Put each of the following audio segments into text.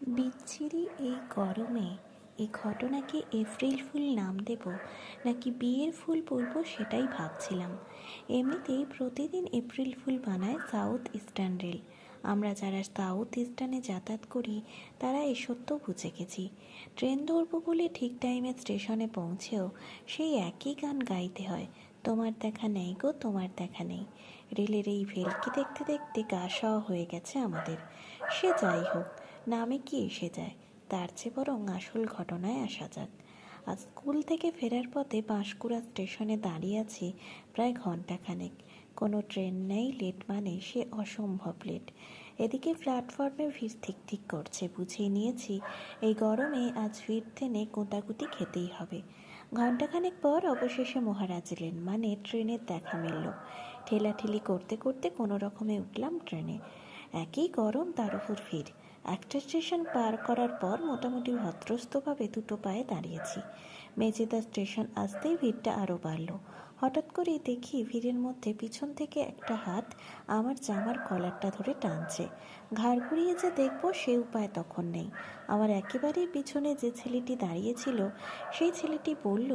বিচ্ছিরি এই গরমে এই ঘটনাকে এপ্রিল ফুল নাম দেব নাকি বিয়ের ফুল বলবো সেটাই ভাবছিলাম। এমনিতেই প্রতিদিন এপ্রিল ফুল বানায় সাউথ ইস্টার্ন রেল। আমরা যারা সাউথ ইস্টার্নে যাতায়াত করি তারা এই সত্য বুঝে গেছি। ট্রেন ধরবো বলে ঠিক টাইমে স্টেশনে পৌঁছেও সেই একই গান গাইতে হয়, তোমার দেখা নেই গো তোমার দেখা নেই। রেলের এই ভেলকি দেখতে দেখতে গা সওয়া হয়ে গেছে আমাদের। সে যাই হোক, নামে কি এসে যায়, তার চেয়ে বরং আসল ঘটনায় আসা যাক। আজ স্কুল থেকে ফেরার পথে বাঁশকুড়া স্টেশনে দাঁড়িয়ে আছি প্রায় ঘন্টাখানেক। কোনো ট্রেন নেই, লেট মানে সে অসম্ভব লেট। এদিকে প্ল্যাটফর্মে ভিড় ঠিক ঠিক করছে, বুঝিয়ে নিয়েছি এই গরমে আজ ভিড় টেনে গোঁতাগুতি খেতেই হবে। ঘণ্টাখানেক পর অবশেষে মহারাজ এলেন, মানে ট্রেনের দেখা মিলল। ঠেলাঠেলি করতে করতে কোনো রকমে উঠলাম ট্রেনে। একই গরম, তার উপর ভিড়। একটা স্টেশন পার করার পর মোটামুটি ভদ্রস্থভাবে দুটো পায়ে দাঁড়িয়েছি। মেজেদা স্টেশন আসতেই ভিড়টা আরও বাড়ল। হঠাৎ করেই দেখি ভিড়ের মধ্যে পিছন থেকে একটা হাত আমার জামার কলারটা ধরে টানছে। ঘাড় ঘুরিয়ে যে দেখবো সে উপায় তখন নেই। আমার একেবারেই পিছনে যে ছেলেটি দাঁড়িয়েছিল সেই ছেলেটি বলল,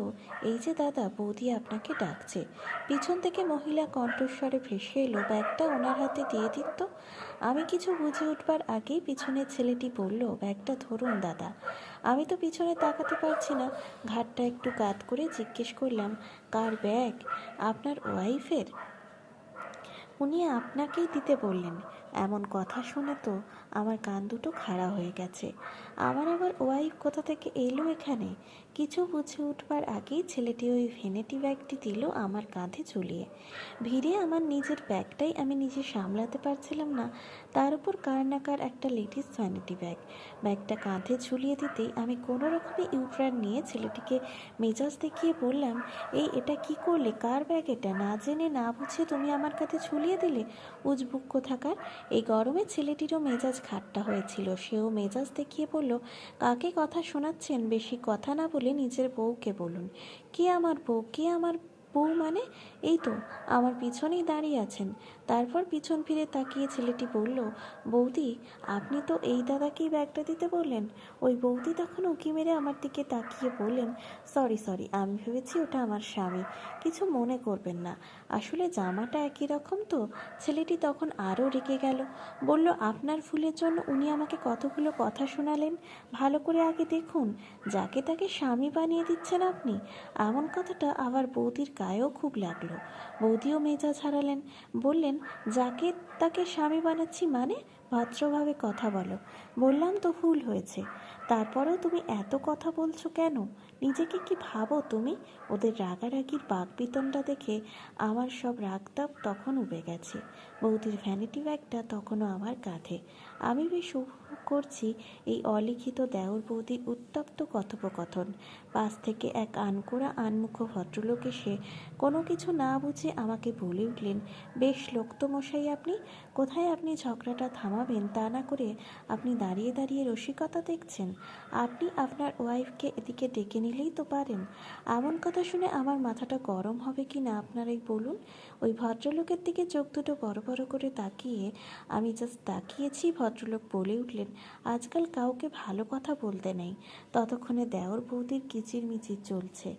এই যে দাদা, বৌদি আপনাকে ডাকছে। পিছন থেকে মহিলা কণ্ঠস্বরে ভেসে এলো, ব্যাগটা ওনার হাতে দিয়ে দিন তো। আমি কিছু বুঝে উঠবার আগেই পিছনের ছেলেটি বলল, ব্যাগটা ধরুন দাদা। আমি তো পিছনে তাকাতে পারছি না। ঘাটটা একটু কাত করে জিজ্ঞেস করলাম, কার ব্যাগ? আপনার ওয়াইফের? উনি আপনাকেই দিতে বললেন। এমন কথা শুনে তো আমার কান দুটো খাড়া হয়ে গেছে। আমার আবার ওয়াইফ কোথা থেকে এলো এখানে? কিছু বুঝে উঠবার আগেই ছেলেটি ওই ভ্যানিটি ব্যাগটি দিল আমার কাঁধে ঝুলিয়ে। ভিড়ে আমার নিজের ব্যাগটাই আমি নিজে সামলাতে পারছিলাম না, তার উপর কার না কার একটা লেডিস ভ্যানিটি ব্যাগ। ব্যাগটা কাঁধে ঝুলিয়ে দিতেই আমি কোনো রকমে ইউটার্ন নিয়ে ছেলেটিকে মেজাজ দেখিয়ে বললাম, এটা কি করলে? কার ব্যাগ এটা? না জেনে না বুঝে তুমি আমার কাছে ঝুলিয়ে দিলে, উজবুক কোথাকার। এই গরমে ছেলেটিরও মেজাজ খাট্টা হয়েছিল। সেও মেজাজ দেখিয়ে বলল, কাকে কথা শোনাচ্ছেন? বেশি কথা না বলে নিজের বউকে বলুন। কে আমার বউ? কে আমার বউ মানে? এই তো আমার পিছনেই দাঁড়িয়ে আছেন। তারপর পিছন ফিরে তাকিয়ে ছেলেটি বলল, বৌদি, আপনি তো এই দাদাকেই ব্যাগটা দিতে বললেন। ওই বৌদি তখন উঁকি মেরে আমার দিকে তাকিয়ে বললেন, সরি সরি, আমি ভেবেছি ওটা আমার স্বামী, কিছু মনে করবেন না। আসলে জামাটা একই রকম তো। ছেলেটি তখন আরও রেগে গেল, বলল, আপনার ভুলের জন্য উনি আমাকে কতগুলো কথা শোনালেন। ভালো করে আগে দেখুন, যাকে তাকে স্বামী বানিয়ে দিচ্ছেন আপনি। এমন কথাটা আবার বৌদির গায়েও খুব লাগলো। বৌদিও মেজাজ হারালেন, বললেন, যাকে তাকে স্বামী বানাচ্ছি মানে? ভদ্রভাবে কথা বলো। বললাম তো ভুল হয়েছে। তারপরেও তুমি এত কথা বলছো কেন? নিজেকে কি ভাবো তুমি? ওদের রাগারাগির বাকবিতণ্ডা দেখে আমার সব রাগতাপ তখন উবে গেছে। বৌদির ভ্যানিটি ব্যাগটা তখনও আমার কাঁধে। আমি বেশ উপভোগ করছি এই অলিখিত দেওর বৌদির উত্তপ্ত কথোপকথন। পাশ থেকে এক আনকোড়া আনমুখ ভদ্রলোক এসে কোনো কিছু না বুঝে আমাকে বলে উঠলেন, বেশ লোক তো মশাই আপনি। কোথায় আপনি ঝগড়াটা থামাবেন তা না করে আপনি দাঁড়িয়ে দাঁড়িয়ে রসিকতা দেখছেন। আপনি আপনার ওয়াইফকে এদিকে ডেকে নিলেই তো পারেন। এমন কথা শুনে আমার মাথাটা গরম হবে কি না আপনারাই বলুন। ওই ভদ্রলোকের দিকে চোখ দুটো বড় বড় করে তাকিয়ে আমি জাস্ট তাকিয়েছি। ভদ্রলোক বলে উঠলেন, আজকাল কাউকে ভালো কথা বলতে নেই। ততক্ষণে দেওর বৌদির কিচিরমিচির চলছে।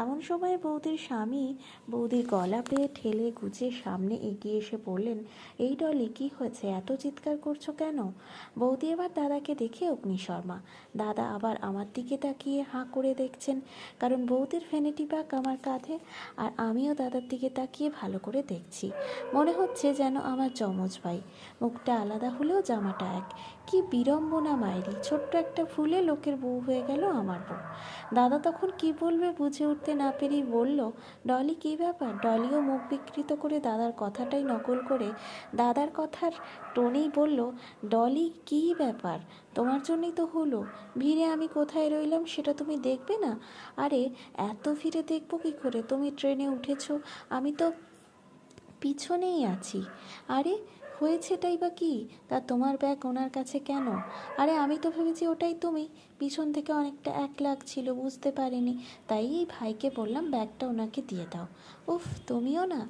এমন সময় বৌদির স্বামী বৌদির গলা পেয়ে ঠেলে গুছিয়ে সামনে এগিয়ে এসে বললেন, এই ডলি, কী হয়েছে? এত চিৎকার করছো কেন? বৌদি এবার দাদাকে দেখে অগ্নিশর্মা। দাদা আবার আমার দিকে তাকিয়ে হাঁ করে দেখছেন, কারণ বৌদির ভ্যানিটি ব্যাগ আমার কাঁধে। আর আমিও দাদার দিকে তাকিয়ে ভালো করে দেখছি। মনে হচ্ছে যেন আমার যমজ ভাই। মুখটা আলাদা হলেও জামাটা এক। কি বিড়ম্বনা মায়েরি! ছোট্ট একটা ভুলে লোকের বউ হয়ে গেল আমার বউ। দাদা তখন কি বলবে বুঝে উঠতে না পেরেই বলল, ডলি, কী ব্যাপার? ডলিও মুখ বিকৃত করে দাদার কথাটাই নকল করে দাদার কথার টোনেই বলল, ডলি, কী ব্যাপার? তোমার জন্যই তো হলো। ভিড়ে আমি কোথায় রইলাম সেটা তুমি দেখবে না? আরে এত ভিড়ে দেখবো কী করে? তুমি ট্রেনে উঠেছো, আমি তো পিছনেই আছি। আরে হয়েছেটাই বা কি? তা তোমার ব্যাগ ওনার কাছে কেন? আরে আমি তো ভেবেছি ওটাই তুমি। পিছন থেকে অনেকটা এক লাগছিল, বুঝতে পারিনি, তাই এই ভাইকে বললাম ব্যাগটা ওনাকে দিয়ে দাও। উফ, তুমিও না।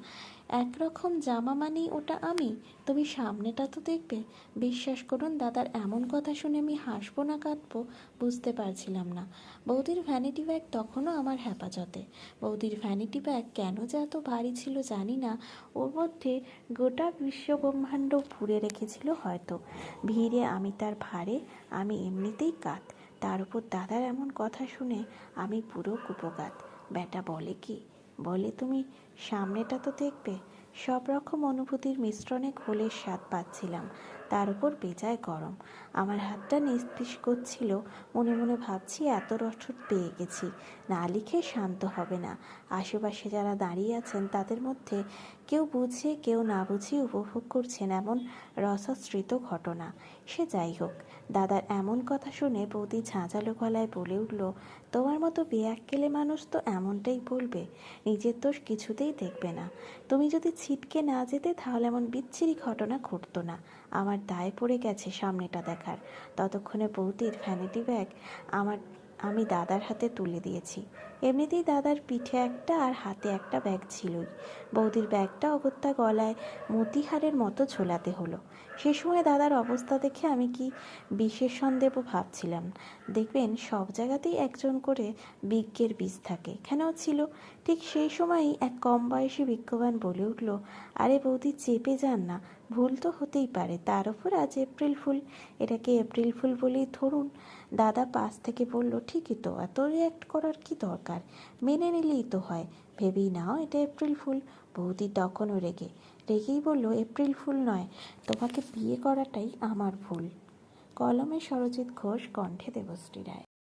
একরকম জামা মানেই ওটা আমি, তুমি সামনেটা তো দেখবে। বিশ্বাস করুন দাদার এমন কথা শুনে আমি হাসবো না কাঁদবো বুঝতে পারছিলাম না। বৌদির ভ্যানিটি ব্যাগ তখনও আমার হেফাজতে। বৌদির ভ্যানিটি ব্যাগ কেন যে এত ভারী ছিল জানি না, ওর মধ্যে গোটা বিশ্বব্রহ্মাণ্ড পুরে রেখেছিল হয়তো। ভিড়ে আমি তার ভারে আমি এমনিতেই কাত, তার উপর দাদার এমন কথা শুনে আমি পুরো কুপোকাত। ব্যাটা বলে কি, বলে তুমি সামনেটা তো দেখবে। সব রকম অনুভূতির মিশ্রণে ঘোলের স্বাদ পাচ্ছিলাম, তার উপর বেজায় গরম। আমার হাতটা নিস্তেজ করছিল, মনে মনে ভাবছি এত রসদ পেয়ে গেছি, না লিখে শান্ত হবে না। আশেপাশে যারা দাঁড়িয়ে আছেন তাদের মধ্যে কেউ বুঝে কেউ না বুঝে উপভোগ করছেন এমন রসাশ্রিত ঘটনা। সে যাই হোক, দাদার এমন কথা শুনে বৌদি ঝাঁঝালো গলায় বলে উঠল, তোমার মতো বেয়াক্কেলে মানুষ তো এমনটাই বলবে, নিজের দোষ কিছুতেই দেখবে না। তুমি যদি ছিটকে না যেতে তাহলে এমন বিচ্ছিরি ঘটনা ঘটতো না। আমার দায় পড়ে গেছে সামনেটা দেখার। ততক্ষণে বৌদির ভ্যানিটি ব্যাগ আমি দাদার হাতে তুলে দিয়েছি। এমনিতেই দাদার পিঠে একটা আর হাতে একটা ব্যাগ ছিলই। বৌদির ব্যাগটা অগত্যা গলায় মতিহারের মতো ঝোলাতে হলো। সে সময় দাদার অবস্থা দেখে আমি কি বিশেষণ দেব ভাবছিলাম। দেখবেন সব জায়গাতেই একজন করে বিজ্ঞের বীজ থাকে, এখানেও ছিল। ঠিক সেই সময়ই এক কম বয়সী বিজ্ঞবান বলে উঠল, আরে বৌদি চেপে যান না, ভুল তো হতেই পারে, তার ওপর আজ এপ্রিল ফুল, এটাকে এপ্রিল ফুল বলেই ধরুন। দাদা পাশ থেকে বলল, ঠিকই তো, এত রিয়্যাক্ট করার কি দরকার, মেনে নিলেই তো হয়, ভেবেই নাও এটা এপ্রিল ফুল। বৌদি তখনও রেগেই বলল, এপ্রিল ফুল নয়, তোমাকে বিয়ে করাটাই আমার ভুল। কলমে সরজিৎ ঘোষ, কণ্ঠে দেবশ্রী রায়।